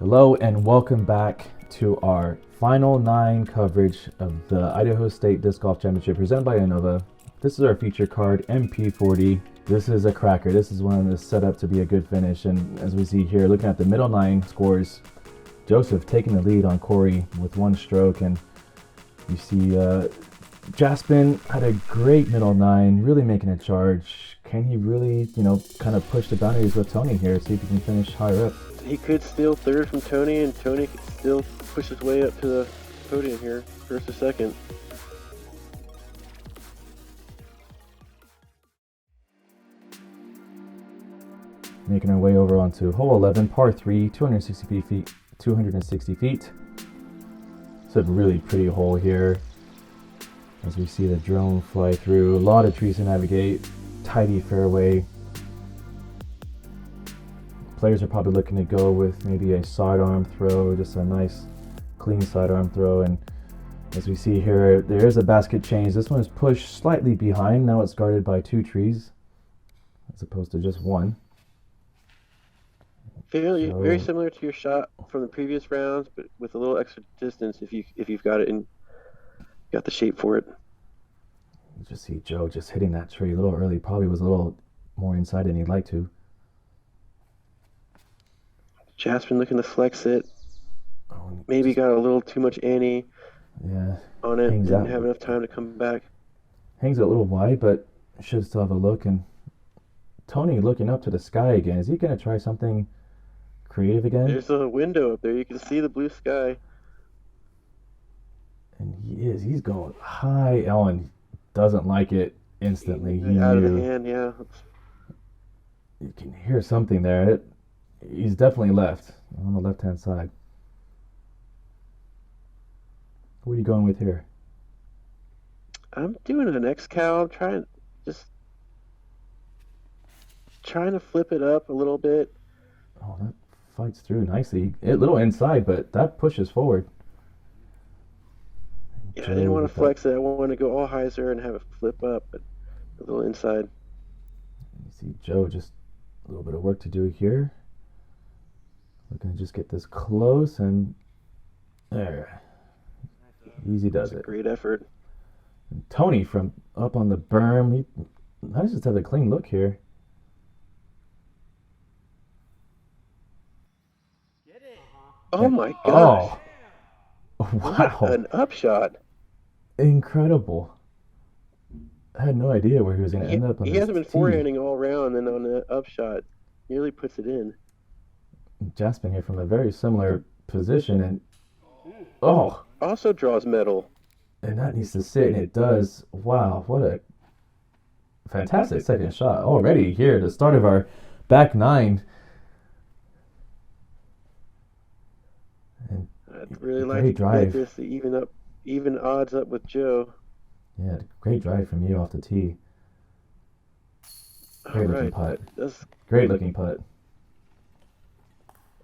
Hello and welcome back to our final nine coverage of the Idaho State Disc Golf Championship presented by Innova. This is our feature card, MP40. This is a cracker. This is one that's set up to be a good finish. And as we see here, looking at the middle nine scores, Joseph taking the lead on Corey with one stroke. And you see Jaspin had a great middle nine, really making a charge. Can he really, kind of push the boundaries with Tony here, see if he can finish higher up? He could steal third from Tony, and Tony could still push his way up to the podium here, first or second. Making our way over onto hole 11, par 3, 260 feet. 260 feet. It's a really pretty hole here. As we see the drone fly through, a lot of trees to navigate, tidy fairway. Players are probably looking to go with maybe a sidearm throw, just a nice clean sidearm throw. And as we see here, there is a basket change. This one is pushed slightly behind. Now it's guarded by two trees as opposed to just one. Very similar to your shot from the previous rounds, but with a little extra distance if you've got it and got the shape for it. You just see Joe just hitting that tree a little early. Probably was a little more inside than he'd like to. Jaspin looking to flex it. Maybe Just, got a little too much ante on it. Didn't have enough time to come back. Hangs it a little wide, but should still have a look. And Tony looking up to the sky again. Is he going to try something creative again? There's a window up there. You can see the blue sky. And he is. He's going high. Ellen doesn't like it instantly. He Out of knew. the hand, yeah. You can hear something there. He's definitely left on the left-hand side. What are you going with here? I'm doing an X-Cow. I'm trying to flip it up a little bit. Oh, that fights through nicely. A little inside, but that pushes forward. Yeah, I didn't want to flex it. I wanted to go all hyzer and have it flip up, but a little inside. You see Joe, just a little bit of work to do here. Looking to just get this close, and there. Easy does it. Great effort. And Tony from up on the berm. I just have a clean look here. Oh my gosh. Oh, wow. What an upshot. Incredible. I had no idea where he was going to end up on He this hasn't been tee. forehanding all round, and on the upshot, nearly puts it in. Jaspin here from a very similar position, and Also draws metal. and that needs to sit, and it does. Wow, what a fantastic second shot already here, the start of our back nine. And I'd really like great to drive. get this to even odds up with Joe. Yeah, great drive from you off the tee. Great looking putt. Great looking putt.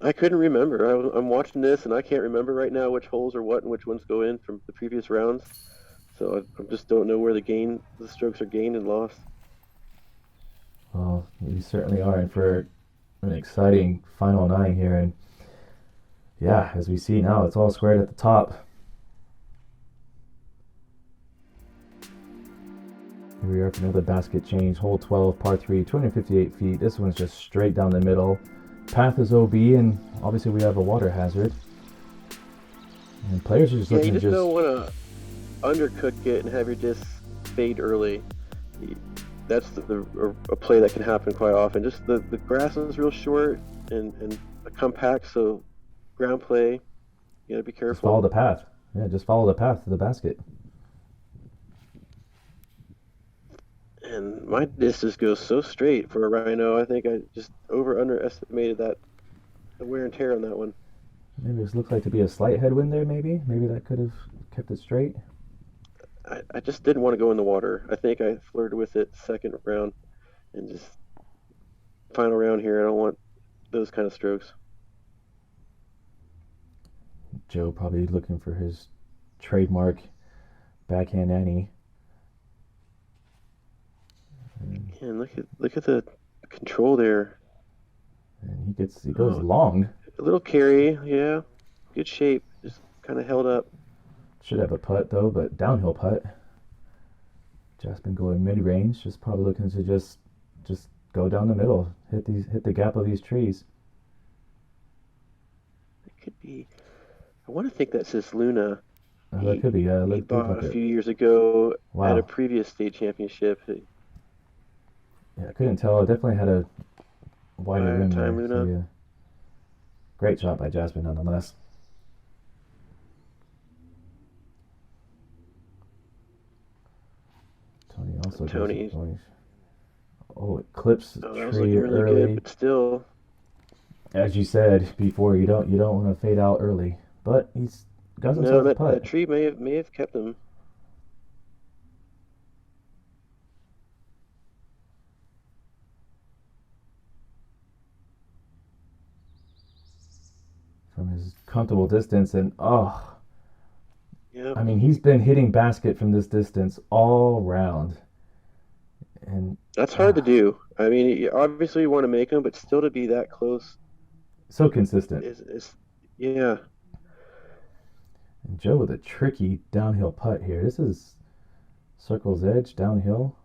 I couldn't remember. I'm watching this, and I can't remember right now which holes are what and which ones go in from the previous rounds. So I just don't know where the strokes are gained and lost. Well, we certainly are in for an exciting final nine here, and yeah, as we see now, it's all squared at the top. Here we are for another basket change. Hole 12, par 3, 258 feet. This one's just straight down the middle. Path is OB, and obviously we have a water hazard. And players are just looking you to don't want to undercook it and have your disc fade early. That's a play that can happen quite often. Just the grass is real short and compact, so ground play, you gotta be careful. Just follow the path. Yeah, just follow the path to the basket. And my disc just goes so straight for a rhino. I think I just underestimated the wear and tear on that one. Maybe it looked like to be a slight headwind there, maybe. Maybe that could have kept it straight. I just didn't want to go in the water. I think I flirted with it second round, and just final round here, I don't want those kind of strokes. Joe probably looking for his trademark backhand Annie. And look at the control there. And he goes long. A little carry, yeah. Good shape. Just kind of held up. Should have a putt though, but downhill putt. Jaspin going mid range, just probably looking to just go down the middle, hit the gap of these trees. It could be. I want to think that's his Luna. That could be. He Look bought like a it. few years ago at a Wow. previous state championship. Yeah, I couldn't tell. It definitely had a wider rim Time there. So Luna. yeah, great shot by Jaspin nonetheless. Tony also goes Tony. going. Oh, it clips the Oh, that was tree looking really good, early. but still. As you said before, you don't want to fade out early, but he's got No, himself a that putt. tree may have kept him. From his comfortable distance. And oh, Yep. I mean, he's been hitting basket from this distance all round. And That's hard to ah, do. I mean, obviously you want to make them, but still to be that close so consistent. is yeah. And Joe with a tricky downhill putt here. This is circle's edge downhill.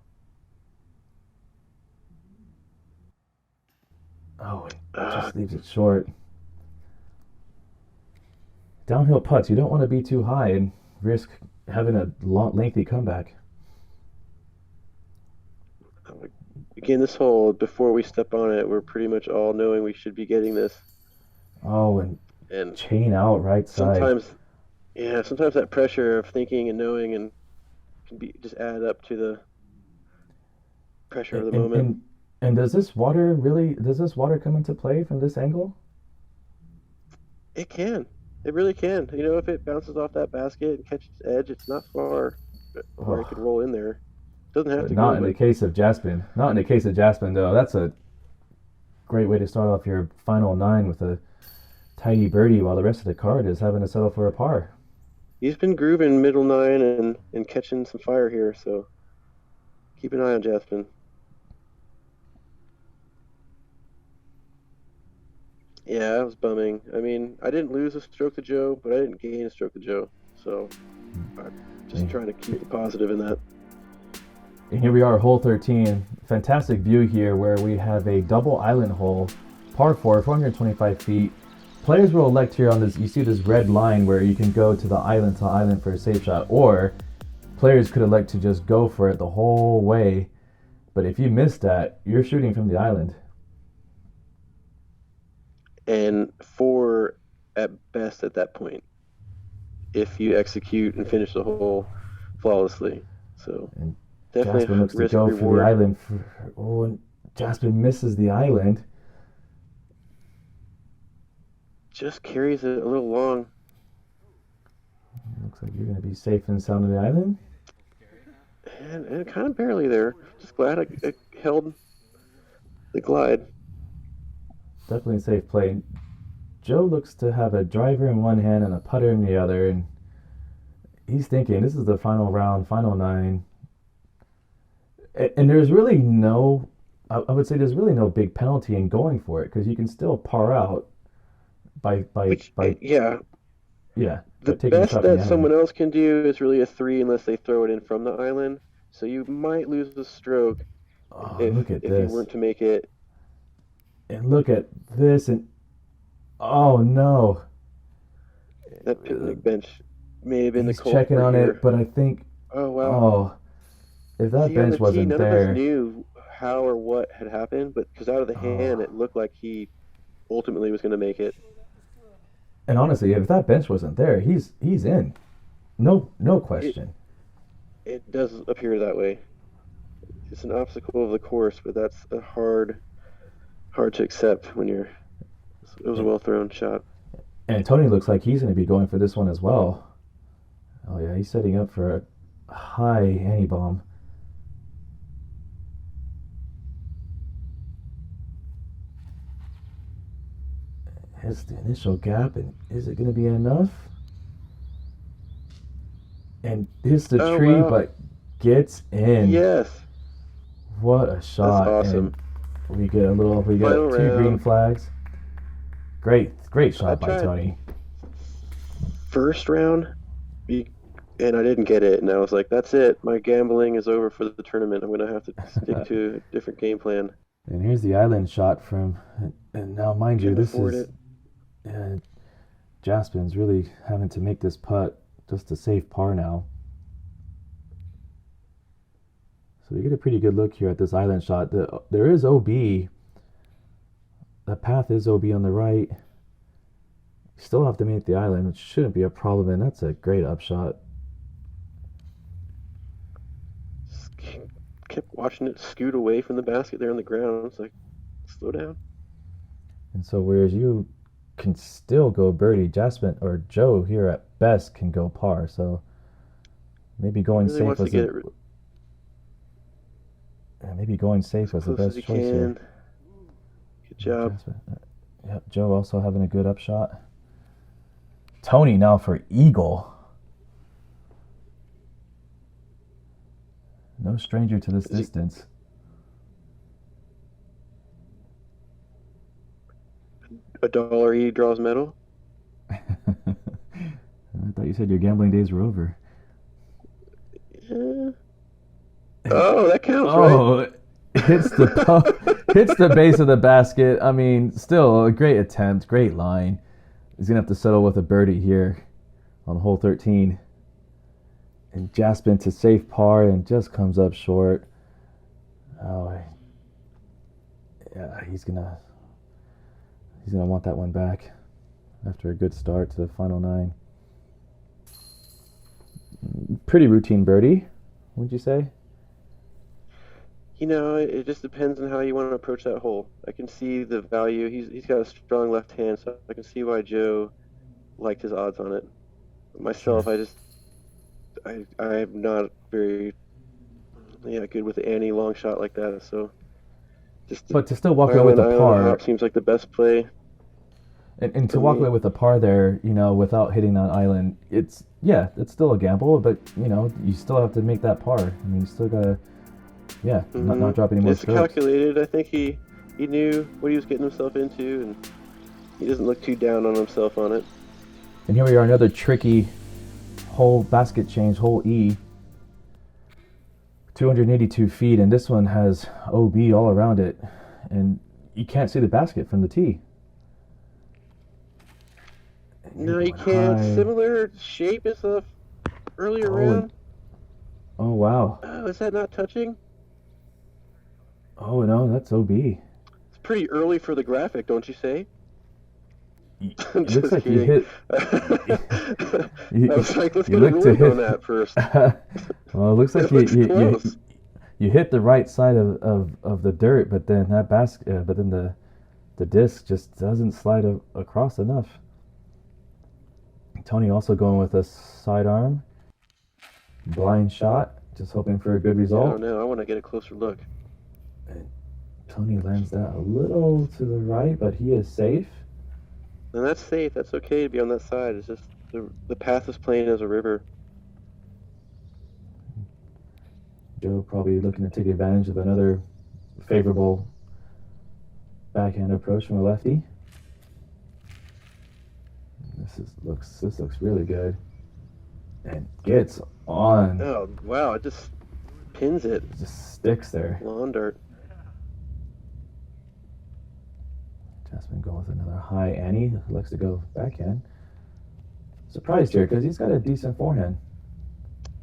Oh, it Uh, just leaves it short. Downhill putts, you don't want to be too high and risk having a long, lengthy comeback. Again, this hole, before we step on it, we're pretty much all knowing we should be getting this. Oh, and And chain out right side. sometimes, yeah, sometimes that pressure of thinking and knowing and can be just add up to the pressure of And the and moment. and, and does this water come into play from this angle? It can. It really can. You know, if it bounces off that basket and catches edge, it's not far where it could Oh, roll in there. Doesn't have but to go, not in the but case of Jaspin. Not in the case of Jaspin though. That's a great way to start off your final nine with a tidy birdie, while the rest of the card is having to settle for a par. he's been grooving middle nine and catching some fire here. So keep an eye on Jaspin. Yeah, that was bumming. I mean, I didn't lose a stroke to Joe, but I didn't gain a stroke to Joe. So I'm just trying to keep the positive in that. And here we are, hole 13. Fantastic view here where we have a double island hole, par 4, 425 feet. Players will elect here on this, you see this red line where you can go to island for a safe shot, or players could elect to just go for it the whole way. But if you miss that, you're shooting from the island. And four at best at that point, if you execute and finish the hole flawlessly. So And definitely Jaspin looks to risk go for the reward. island. And Jaspin misses the island. Just carries it a little long. Looks like you're going to be safe and sound on the island. And kind of barely there. Just glad I held the glide. Definitely a safe play. Joe looks to have a driver in one hand and a putter in the other, and he's thinking this is the final round, final nine. And there's really no, I would say there's really no big penalty in going for it because you can still par out Which, by yeah, yeah, the by taking a best shot from that the island. someone else can do is really a three unless they throw it in from the island. So you might lose the stroke Oh, if look at if you this. weren't to make it. And look at this. And oh no. That picnic bench may have been the He's checking culprit on it, here. but I think, Oh wow. oh, if that See, on the bench tee, wasn't none of us there, knew how or what had happened, but because out of the hand, oh. it looked like he ultimately was going to make it. And honestly, if that bench wasn't there, he's in. No It question. it does appear that way. It's an obstacle of the course, but that's a hard to accept when you're. It was a And, well thrown shot. and Tony looks like he's going to be going for this one as well. Oh yeah, he's setting up for a high anti bomb. Hits the initial gap, and is it going to be enough? And hits the Oh tree, wow! but gets in. Yes, What a that's shot! And awesome. we get Final two green round. flags. Great I shot by tried Tony. first round, and I didn't get it, and I was like, "That's it. My gambling is over for the tournament. I'm gonna have to stick to a different game plan. And here's the island shot from, and now mind you, Couldn't this afford is it." Jaspin's really having to make this putt just to save par now. So you get a pretty good look here at this island shot. There is OB. The path is OB on the right. You still have to make the island, which shouldn't be a problem, and that's a great upshot. Just kept watching it scoot away from the basket there on the ground. It's like, slow down. And so whereas you can still go birdie, Jaspin or Joe here at best can go par. So maybe going Really safe wants to was get it maybe going safe was the close as best he choice here. can. Good job. Jaspin, yep, Joe also having a good upshot. Tony now for eagle. No stranger to this distance. $1 draws medal. I thought you said your gambling days were over. Yeah. Oh, that counts, right? Hits the base of the basket. I mean, still a great attempt, great line. He's gonna have to settle with a birdie here on hole 13. And Jaspin to safe par and just comes up short. Oh, yeah, he's gonna want that one back after a good start to the final 9. Pretty routine birdie, wouldn't you say? You know, it just depends on how you want to approach that hole. I can see the value. He's got a strong left hand, so I can see why Joe liked his odds on it. Myself, Sure. I'm not very good with any long shot like that. So but to still walk away with a par seems like the best play. And to walk away with a par there, without hitting that island, it's still a gamble, but you still have to make that par. I mean, you still gotta, not drop any more strokes. It's calculated. I think he knew what he was getting himself into, and he doesn't look too down on himself on it. And here we are, another tricky hole, basket change, hole E. 282 feet, and this one has OB all around it, and you can't see the basket from the tee. No, you can't. Similar shape as the earlier round. Oh, wow. Oh, is that not touching? Oh, no, that's OB. It's pretty early for the graphic, don't you say? It looks like you hit... I was like, let's get a ruling on that first. Well, it looks like you hit the right side of the dirt, but then that basket, but then the disc just doesn't slide across enough. Tony also going with a sidearm. Blind shot, just hoping for a good result. Oh no, I want to get a closer look. And Tony lands that a little to the right, but he is safe. And that's safe. That's okay to be on that side. It's just the path is plain as a river. Joe probably looking to take advantage of another favorable backhand approach from a lefty. This looks really good, and gets on. Oh wow! It just pins it. It just sticks there. Lawn dart. Jaspin going with another high Annie. Likes to go backhand. Surprised here because he's got a decent forehand.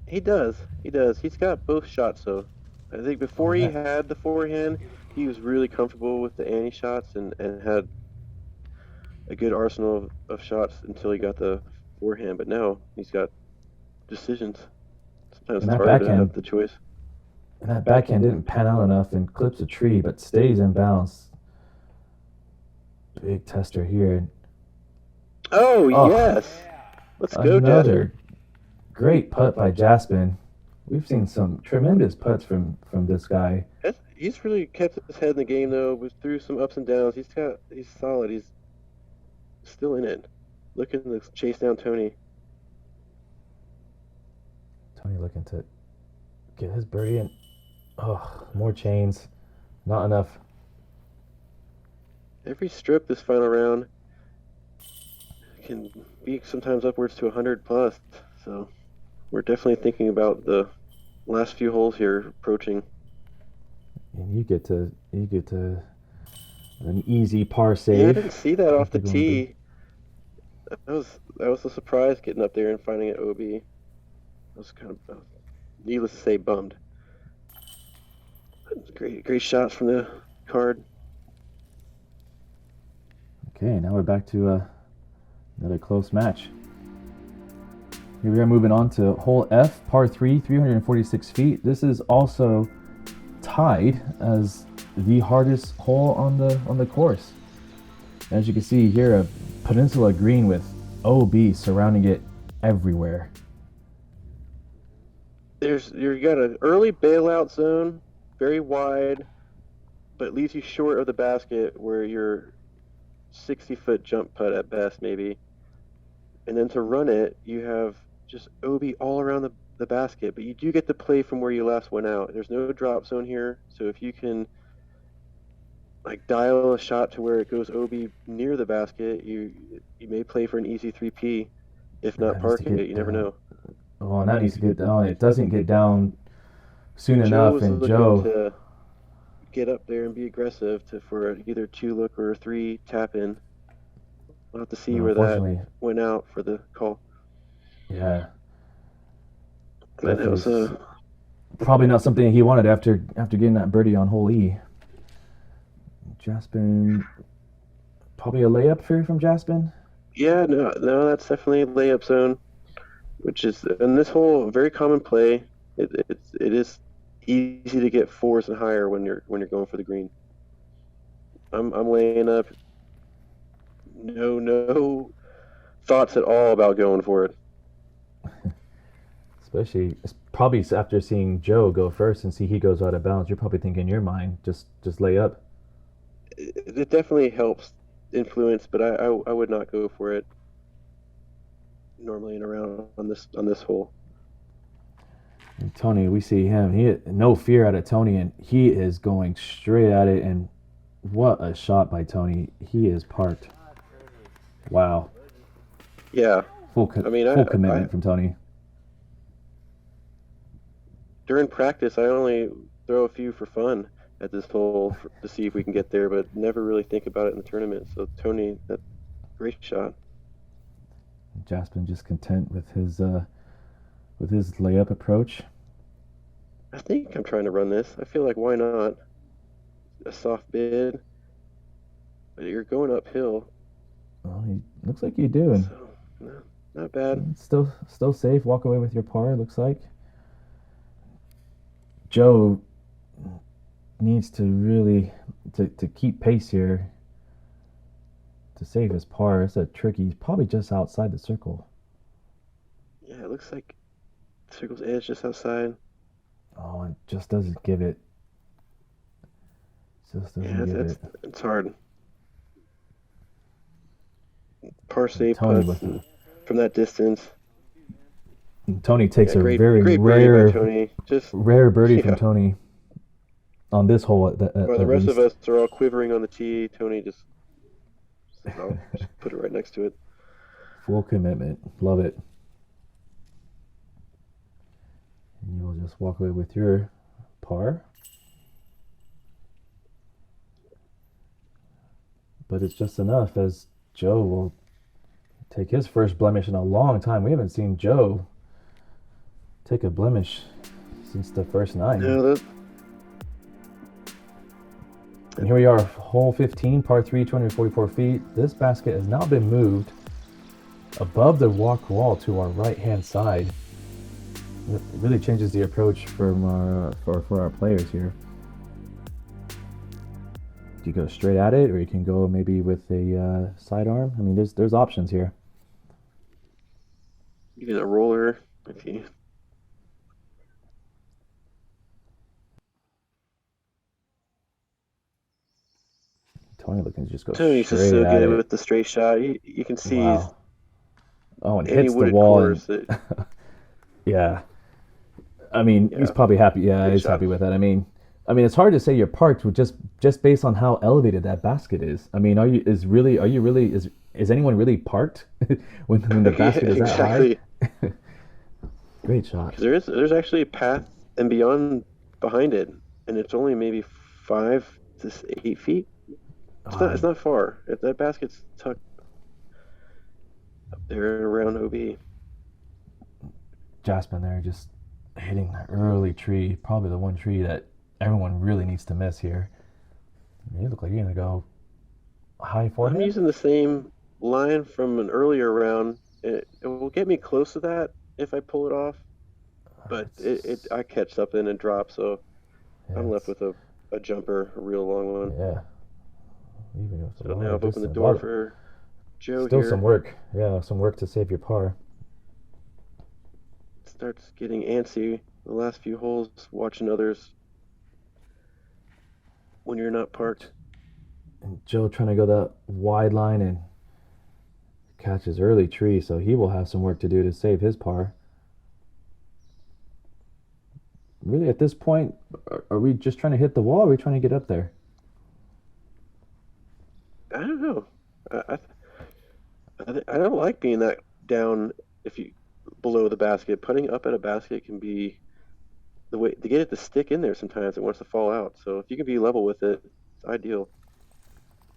He does. He's got both shots though. I think before he had the forehand, he was really comfortable with the Annie shots and had a good arsenal of shots until he got the forehand. But now he's got decisions. Sometimes it's hard to have the choice. And that backhand didn't pan out enough and clips a tree, but stays in bounds. Big tester here. Oh yes. Let's go, another great putt by Jaspin. We've seen some tremendous putts from this guy. He's really kept his head in the game though. Was through some ups and downs. He's solid. He's still in it. Looking to chase down Tony. Tony looking to get his birdie in. Oh, more chains. Not enough. Every strip this final round can be sometimes upwards to 100 plus. So we're definitely thinking about the last few holes here approaching. And you get to an easy par Yeah, I save didn't see that off after the going big. tee. That was a surprise getting up there and finding it OB. I was kind of, needless to say, bummed. Great shots from the card. Okay, now we're back to another close match. Here we are moving on to hole F, par 3, 346 feet. This is also tied as the hardest hole on the course. As you can see here, a peninsula green with OB surrounding it everywhere. You got an early bailout zone, very wide, but leaves you short of the basket where you're 60-foot jump putt at best, maybe. And then to run it, you have just OB all around the basket, but you do get to play from where you last went out. There's no drop zone here, so if you can like dial a shot to where it goes OB near the basket, you may play for an easy 3P. If not park it, you never know. Oh, and that needs to get down. It doesn't get down soon Joe enough, was and looking Joe. to get up there and be aggressive for either 2 look or a 3 tap in. We'll have to see where that went out for the call. Yeah. But that was probably not something he wanted after getting that birdie on hole E. Jaspin, probably a layup from Jaspin. Yeah, no, that's definitely a layup zone, which is in this hole a very common play. It is easy to get 4s and higher when you're going for the green. I'm laying up. No thoughts at all about going for it. Especially probably after seeing Joe go first and see he goes out of bounds, you're probably thinking in your mind, just lay up. It definitely helps influence, but I would not go for it normally in a round on this hole. And Tony, we see him. He had no fear out of Tony, and he is going straight at it. And what a shot by Tony! He is parked. Wow. Yeah. Full commitment from Tony. During practice, I only throw a few for fun at this hole to see if we can get there, but never really think about it in the tournament. So Tony, that great shot. Jaspin just content with his layup approach. I think I'm trying to run this. I feel like why not? A soft bid, but you're going uphill. Well, he looks like you do, and so, no, not bad. Still safe. Walk away with your par. Looks like Joe needs to really to keep pace here to save his par. It's a tricky. He's probably just outside the circle. Yeah, it looks like the circle's edge just outside. Oh, it just doesn't give it. Just doesn't give it. It's hard. Par save putts from that distance. And Tony takes a great very rare Tony. Rare birdie from Tony on this hole. While the rest of us are all quivering on the tee, Tony just put it right next to it. Full commitment. Love it. And you'll just walk away with your par. But it's just enough as Joe will take his first blemish in a long time. We haven't seen Joe take a blemish since the first 9. No, and here we are, hole 15, par 3, 244 feet. This basket has now been moved above the walk wall to our right-hand side. It really changes the approach from for our players here. You go straight at it, or you can go maybe with a sidearm. I mean, there's options here. Even a roller, if you. Tony looking to just go Tony's straight just so at good it with the straight shot. You can see. Wow. Oh, and hits the wall. Yeah. I mean, he's probably happy. Yeah, he's happy with that. I mean, I mean, it's hard to say you're parked with just based on how elevated that basket is. I mean, are you really is anyone really parked when the Yeah, basket is that high? exactly. Great shot. Because there's actually a path and beyond behind it, and it's only maybe 5 to 8 feet. Uh, It's not far. That basket's tucked up there around OB. Jasmine there just hitting the early tree, probably the one tree that everyone really needs to miss here. You look like you're gonna go high I'm forehand. using the same line from an earlier round. It will get me close to that if I pull it off, but It's I catch something and drop, so yeah, I'm left it's with a jumper, a real long one. yeah. Even with a So lot now of I've opened the distance, door for Joe still some here. work. Yeah, some work to save your par. Starts getting antsy the last few holes, watching others when you're not parked. And Joe trying to go that wide line and catch his early tree, so he will have some work to do to save his par. Really, at this point, are we just trying to hit the wall? Or are we trying to get up there? I don't know. I, I don't like being that down if you below the basket. Putting up at a basket can be the way to get it to stick in there. Sometimes it wants to fall out. So if you can be level with it, it's ideal.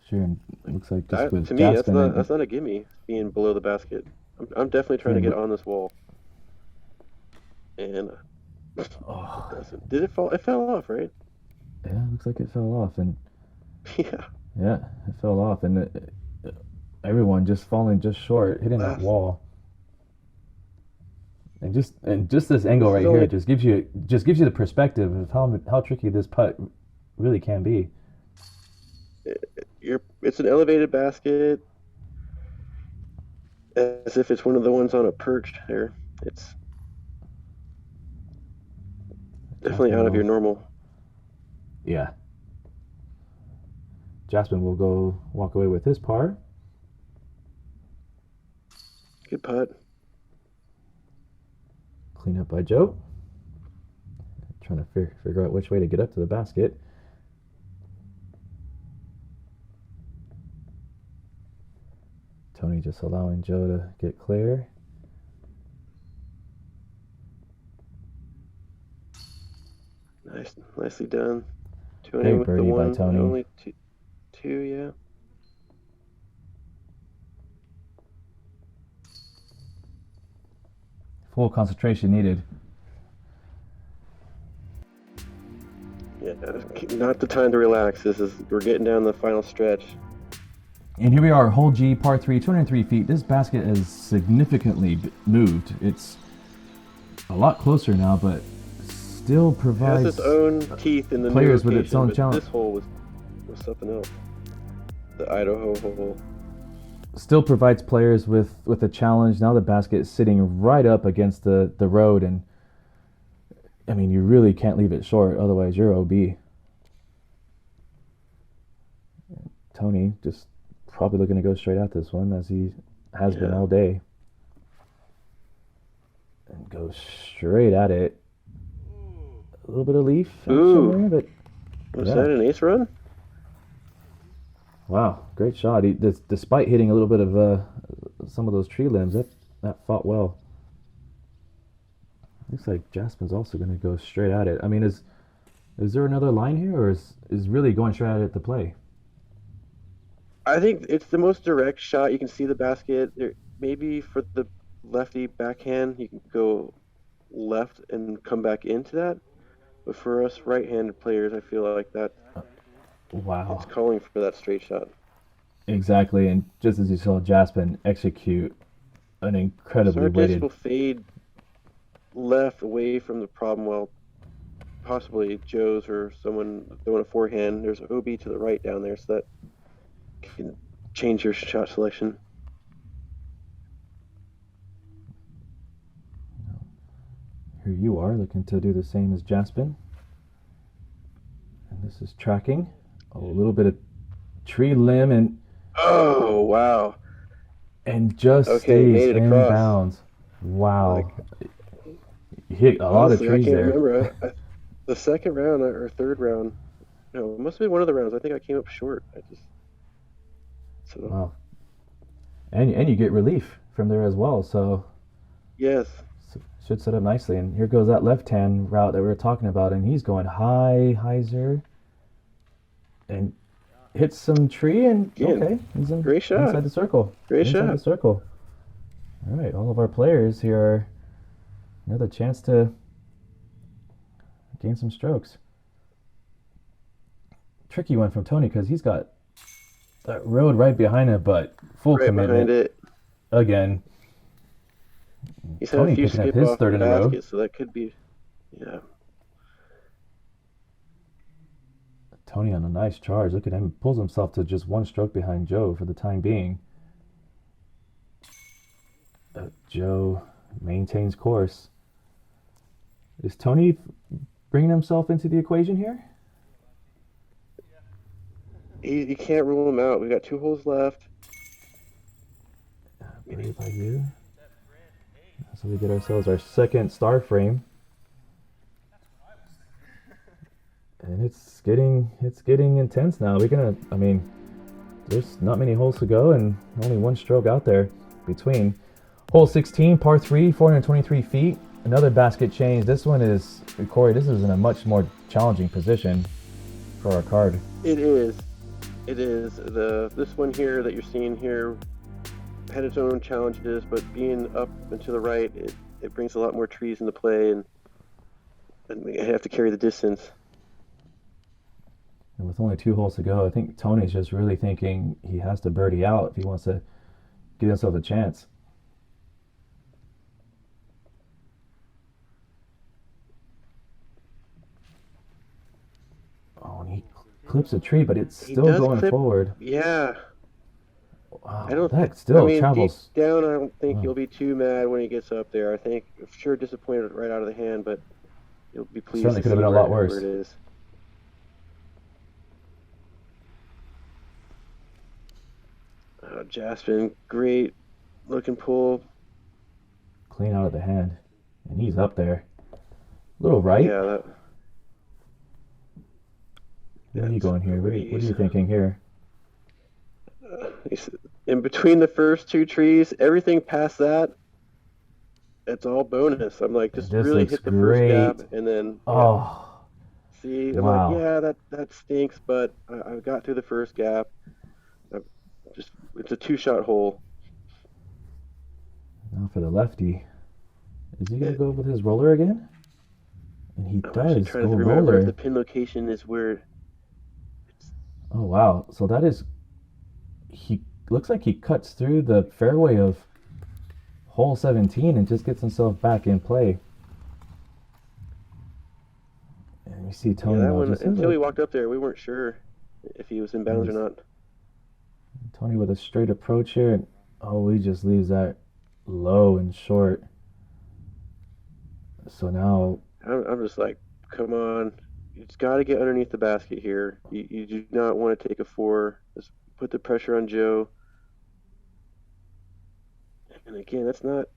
Sure, and Like looks like just that with to me, Jaspin that's not a gimme. Being below the basket, I'm definitely trying to get and on this wall. And it oh, doesn't. Did it fall? It fell off, right? yeah, looks like it fell off, and Yeah. yeah, it fell off, and everyone just falling just short, hitting that Last. wall. And just this angle This is right here only. just gives you the perspective of how tricky this putt really can be. It's an elevated basket, as if it's one of the ones on a perch there. It's definitely Jaspin out of your will, normal. yeah, Jaspin will go walk away with his par. Good putt. Clean up by Joe, trying to figure out which way to get up to the basket. Tony just allowing Joe to get clear. Nicely done. Tony Great with the birdie by one and Tony. only two, yeah. Full concentration needed. Yeah, not the time to relax. We're getting down the final stretch. And here we are, hole G, par 3, 203 feet. This basket has significantly moved. It's a lot closer now, but still It has its provides own teeth in the new players with its location, own but challenge. this hole was something else. The Idaho hole. Still provides players with a challenge. Now the basket is sitting right up against the road, and I mean you really can't leave it short. Otherwise, you're OB. Tony just probably looking to go straight at this one as he has been Yeah. all day, and go straight at it. A little bit of leaf action Ooh, there, but was yeah. that an ace run? Wow, great shot. Despite hitting a little bit of some of those tree limbs, that fought well. Looks like Jaspin's also going to go straight at it. I mean, is there another line here, or is really going straight at it the play? I think it's the most direct shot. You can see the basket. Maybe for the lefty backhand, you can go left and come back into that. But for us right-handed players, I feel like that it's Wow, calling for that straight shot. exactly. And just as you saw Jaspin execute an So incredibly our disc weighted. will fade left away from the problem well, possibly Joe's or someone throwing a forehand. There's OB to the right down there, so that can change your shot selection. Here you are looking to do the same as Jaspin, and this is tracking a little bit of tree limb Oh, wow. and just Okay, stays made it in across. bounds. Like, Wow, you hit a lot of honestly, I trees can't there. remember. The second round or third round. No, it must have been one of the rounds. I think I came up short. I just so Wow. And you get relief from there as well, so yes. should set up nicely. And here goes that left-hand route that we were talking about, and he's going high, hyzer, and hits some tree, and Again, okay, he's great shot. inside the circle. Great Inside the shot. circle. All right, all of our players here are another chance to gain some strokes. Tricky one from Tony because he's got that road right behind him, but full Right behind commitment it. again. He's had a Tony few picking up skip his off the third in a row. basket, so that could be yeah. Tony on a nice charge. Look at him. Pulls himself to just one stroke behind Joe for the time being. Joe maintains course. Is Tony bringing himself into the equation here? You can't rule him out. We got 2 holes left. Buried by you. So we get ourselves our second star frame. And it's getting intense now. There's not many holes to go and only one stroke out there between. Hole 16, par 3, 423 feet. Another basket change. This one is, Corey, this is in a much more challenging position for our card. It is. It is. This one here that you're seeing here had its own challenges, but being up and to the right, it brings a lot more trees into play, and we have to carry the distance. And with only 2 holes to go, I think Tony's just really thinking he has to birdie out if he wants to give himself a chance. Oh, and he clips a tree, but it's still going forward. Yeah. Wow, that still travels. Deep down, I don't think Wow. he'll be too mad when he gets up there. I think, sure, disappointed right out of the hand, but he'll be pleased. Certainly could have been a lot worse. Where it is. Jaspin, great looking pull. Clean out of the hand, and he's up there. A little right. Yeah. Where are you going here? What are you thinking here? In between the first 2 trees, everything past that, it's all bonus. I'm like, just really hit the first gap, and then see, I'm like, yeah, that stinks, but I got through the first gap. It's a 2-shot hole. Now for the lefty, is he gonna go with his roller again? And he does trying go to remember roller. if the pin location is where. Oh wow! So that is, he looks like he cuts through the fairway of hole 17 and just gets himself back in play. And we see Tony that one, until we walked up there, we weren't sure if he was in bounds or not. Tony with a straight approach here, and he just leaves that low and short. So now I'm just like, come on, you just got to get underneath the basket here. You do not want to take a 4. Just put the pressure on Joe. And again, that's not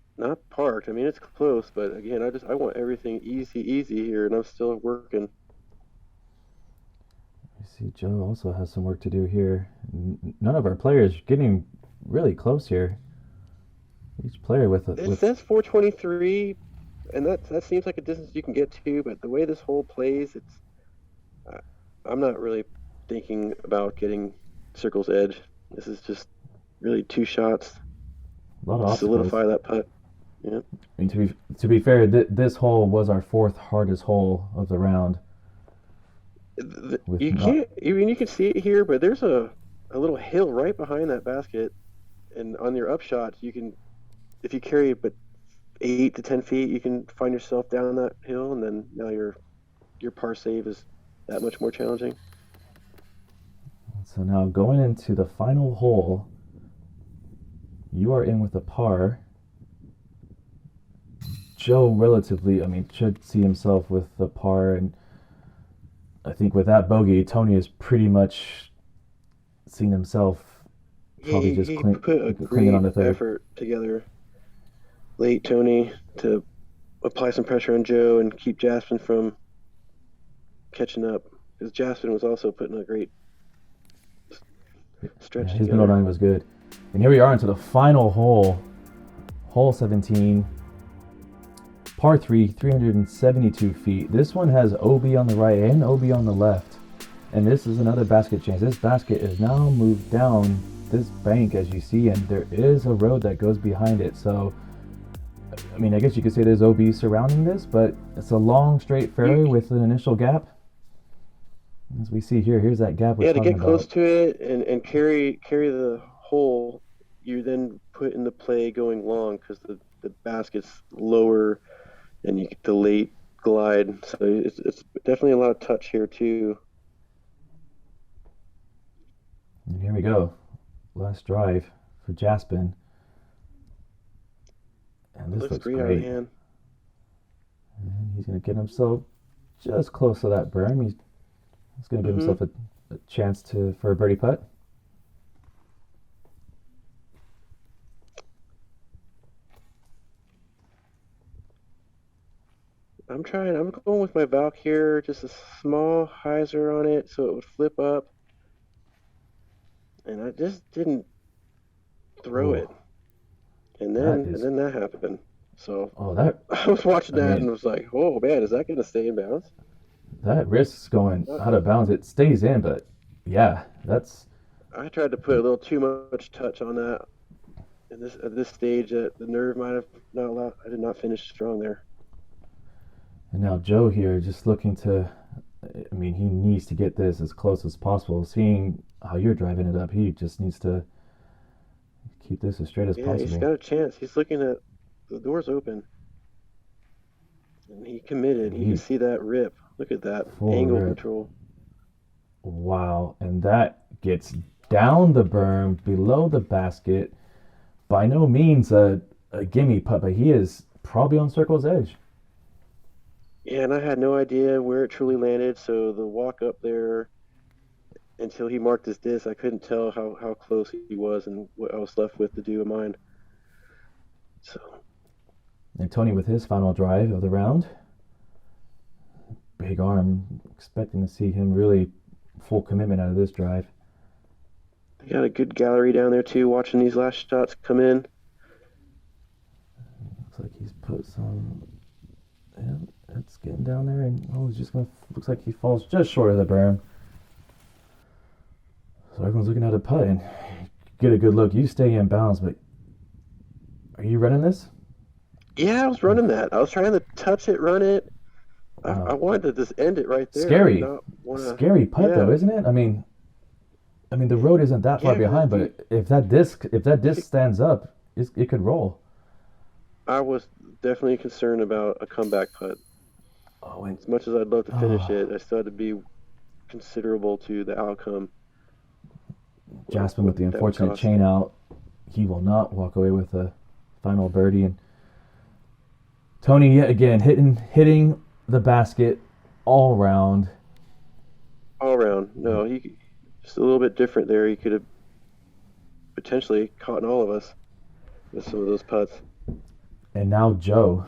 parked. I mean, it's close, but again, I want everything easy here, and I'm still working. I see Joe also has some work to do here. None of our players getting really close here. Each player with It says 423, and that seems like a distance you can get to, but the way this hole plays, I'm not really thinking about getting circle's edge. This is just really 2 shots. A lot of solidify that putt. Yeah. I mean, to be fair, this hole was our 4th hardest hole of the round. You can't. I mean, you can see it here, but there's a little hill right behind that basket, and on your upshot, you can, if you carry but 8 to 10 feet, you can find yourself down that hill, and then now your par save is that much more challenging. So now going into the final hole, you are in with a par. Joe should see himself with the par, and I think with that bogey, Tony has pretty much seen himself probably he put a great on the third. Effort together late, Tony, to apply some pressure on Joe and keep Jaspin from catching up because Jasper was also putting a great Yeah, stretch his middle together. nine was good. And here we are into the final hole, hole 17, par 3, 372 feet. This one has OB on the right and OB on the left. And this is another basket change. This basket is now moved down this bank, as you see, and there is a road that goes behind it. So, I mean, I guess you could say there's OB surrounding this, but it's a long, straight fairway with an initial gap. As we see here, here's that gap we're Yeah, to talking get close about. to it and carry the hole, you then put in the play going long because the basket's lower and you get the late glide. So it's definitely a lot of touch here too. And here we go. Last drive for Jaspin. And It this looks looks great out of great. hand. And he's going to get himself just close to that berm. He's going to give Mm-hmm. himself a chance for a birdie putt. I'm going with my Valk here, just a small hyzer on it so it would flip up. And I just didn't throw Oh, it. And that then and is. then that happened. So Oh, that. I was watching I that mean, and was like, oh man, is that gonna stay in bounds? that risks going Uh, out of bounds. It stays in, but yeah, that's. I tried to put a little too much touch on that in this at this stage that the nerve might have not allowed. I did not finish strong there. And now Joe here just looking to. I mean, he needs to get this as close as possible. Seeing how you're driving it up, he just needs to keep this as straight as Yeah, he's possible. got a chance. He's looking at the doors open. And he committed. And You can he see that rip. Look at that full angle rip. control. Wow. And that gets down the berm below the basket. By no means a gimme putt, but he is probably on circle's edge. Yeah, and I had no idea where it truly landed. So the walk up there until he marked his disc, I couldn't tell how close he was and what I was left with to do of mine. So And Tony with his final drive of the round. Big arm. Expecting to see him really full commitment out of this drive. they got a good gallery down there too, watching these last shots come in. Looks like he's put some. Yeah, it's getting down there, and oh, he's just gonna. Looks like he falls just short of the berm. So everyone's looking at a putt and get a good look. You stay in bounds, but are you running this? Yeah, I was running that. I was trying to touch it, run it. I Wow, wanted to just end it right there. I did scary, not want to. scary putt though, Yeah, isn't it? I mean, the road isn't that far yeah, because behind, but if that disc stands up, it could roll. I was definitely concerned about a comeback putt. Oh, and As much as I'd love to finish oh, it, I still had to be considerable to the outcome. Jasper What with the that would unfortunate cost. chain out. He will not walk away with a final birdie. And Tony yet again hitting the basket all round. All around, no, he just a little bit different there. He could have potentially caught all of us with some of those putts. And now Joe,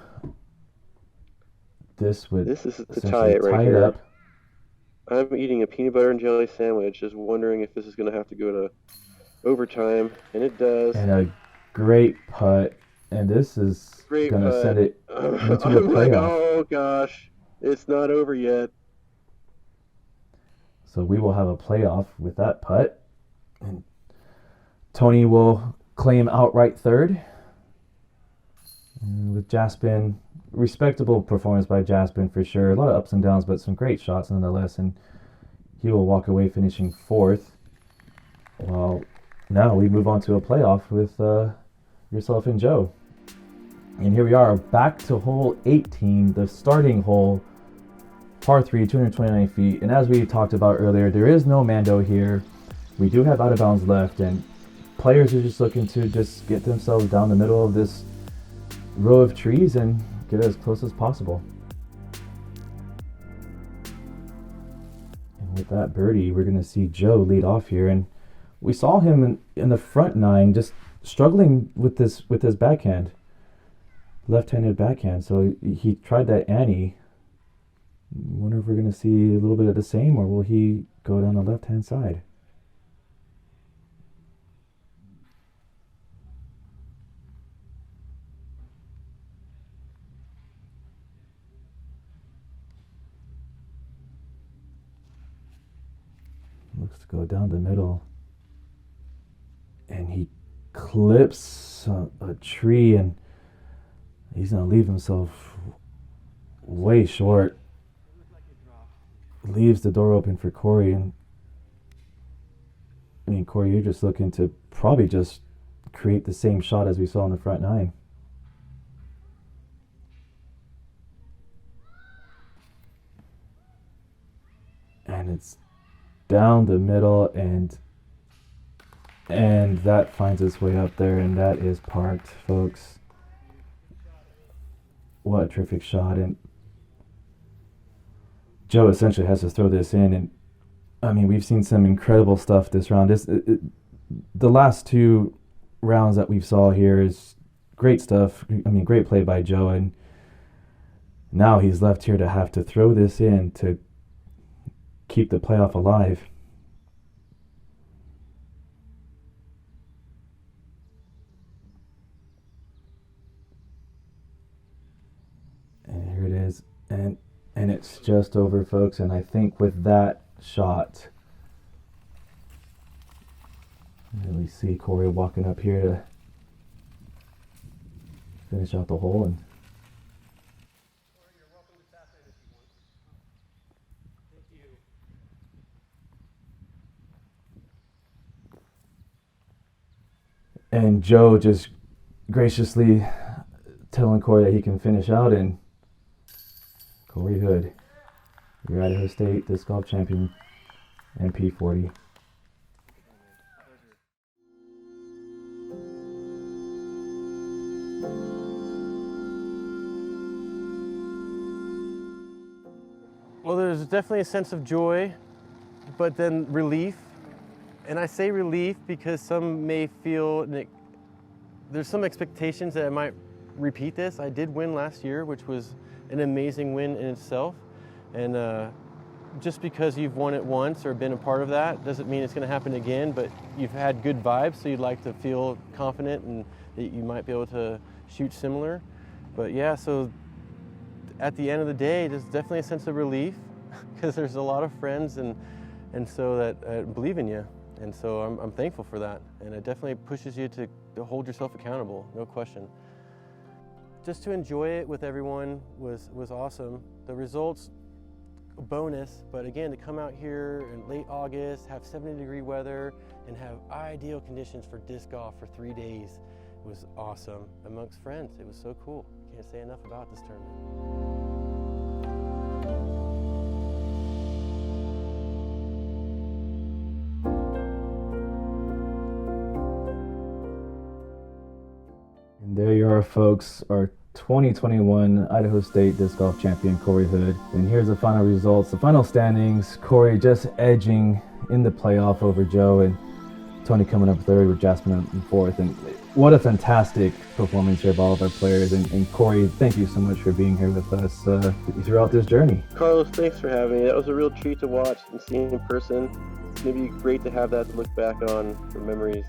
this would This is to tie essentially it right tie it here. up. I'm eating a peanut butter and jelly sandwich, just wondering if this is going to have to go to overtime, and it does. And a great putt. And this is Great going to send putt. it into a I'm like, playoff. oh gosh, it's not over yet. So we will have a playoff with that putt. And Tony will claim outright third. And with Jaspin, respectable performance by Jaspin for sure. A lot of ups and downs, but some great shots nonetheless. And he will walk away finishing fourth. Well, now we move on to a playoff with yourself and Joe. And here we are, back to hole 18, the starting hole, par 3, 229 feet. And as we talked about earlier, there is no Mando here. We do have out of bounds left, and players are just looking to just get themselves down the middle of this row of trees and get as close as possible. And with that birdie, we're going to see Joe lead off here. And we saw him in the front nine just struggling with his backhand, left-handed backhand. So he tried that Annie Wonder if we're going to see a little bit of the same, or will he go down the left-hand side? Looks to go down the middle. And he clips a tree, and he's going to leave himself way short. Leaves the door open for Corey. And I mean, Corey, you're just looking to probably just create the same shot as we saw in the front nine. And it's down the middle, and that finds its way up there, and that is parked, folks. What a terrific shot. And Joe essentially has to throw this in, and I mean, we've seen some incredible stuff this round. The last two rounds that we saw here is great stuff. I mean, great play by Joe, and now he's left here to have to throw this in to keep the playoff alive. And here it is, and it's just over, folks. And I think with that shot, we see Corey walking up here to finish out the hole. And and Joe just graciously telling Corey that he can finish out. And Corey Hood, your Idaho State disc golf champion, MP40. Well, there's definitely a sense of joy, but then relief. And I say relief because some may feel there's some expectations that I might repeat this. I did win last year, which was an amazing win in itself. And just because you've won it once or been a part of that doesn't mean it's going to happen again, but you've had good vibes, so you'd like to feel confident and that you might be able to shoot similar. But yeah, so at the end of the day, there's definitely a sense of relief because there's a lot of friends and so that believe in you. And so I'm thankful for that. And it definitely pushes you to hold yourself accountable, no question. Just to enjoy it with everyone was awesome. The results, a bonus, but again, to come out here in late August, have 70-degree weather, and have ideal conditions for disc golf for 3 days was awesome. Amongst friends, it was so cool. Can't say enough about this tournament. And there you are, folks, our 2021 Idaho State disc golf champion, Corey Hood. And here's the final results, the final standings. Corey just edging in the playoff over Joe, and Tony coming up third with Jasmine in fourth. And what a fantastic performance here of all of our players. And Corey, thank you so much for being here with us throughout this journey. Carlos, thanks for having me. That was a real treat to watch and see in person. It's going to be great to have that to look back on for memories.